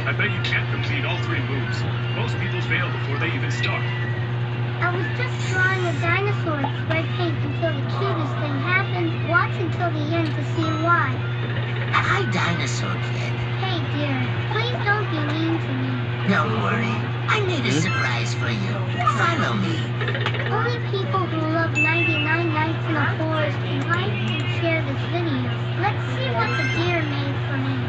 I bet you can't complete all 3 moves. Most people fail before they even start. I was just drawing a dinosaur in spray paint until the cutest thing happened. Watch until the end to see why. Hi, Dinosaur Kid. Hey, dear, please don't be mean to me. Don't worry. I made a surprise for you. Follow me. Only people who love 99 Nights in a Forest can like and share this video. Let's see what the deer made for me.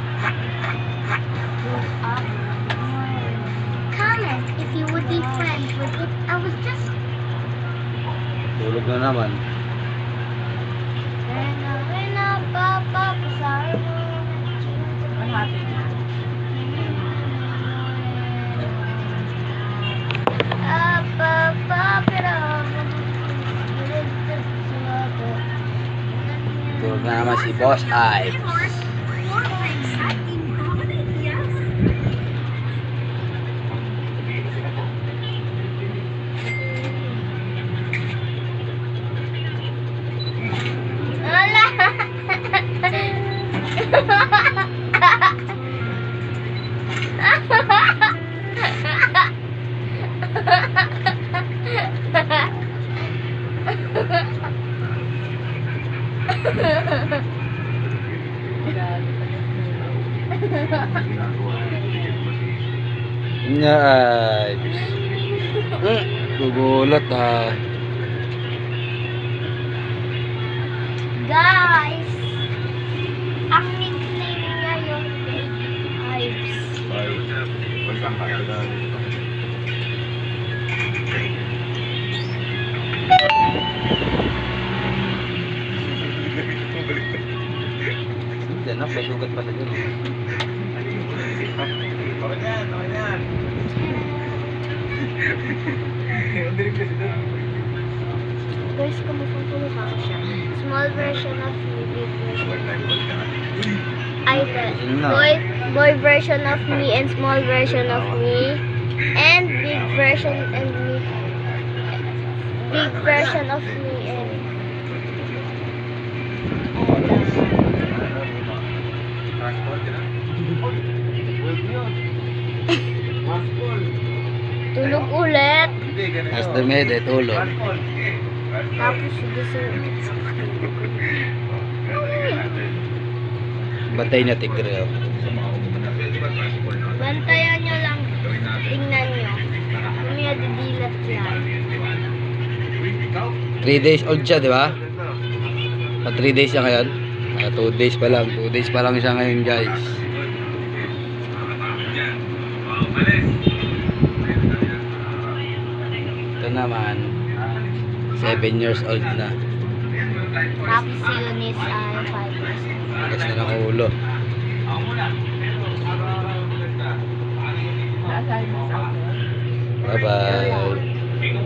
Comment if you would be friends with it. I was just... Tulog na naman. Tulog na naman si Boss Ives. Ives. Gugulot ha. Guys, ang nickname niya yung Ives. Diyan na, may sugat pa sa dyan. Guys, kumukulo pa siya. Small version of me, big version of me. Boy version of me and small version of me. And big version and me. Big version of me and... Tulog ulit. As the mede, tulog. Tapos gusto... Batay na tigre. Oh. Bantayan nyo lang. Tingnan nyo. May didilat yan. 3 days old siya, di ba? 3 days siya ngayon. 2 days pa lang. 2 days pa lang siya ngayon, guys. Ito naman 7 years old na. Tapos si Eunice ay 5 years old. Tigas na ng ulo. Bye bye.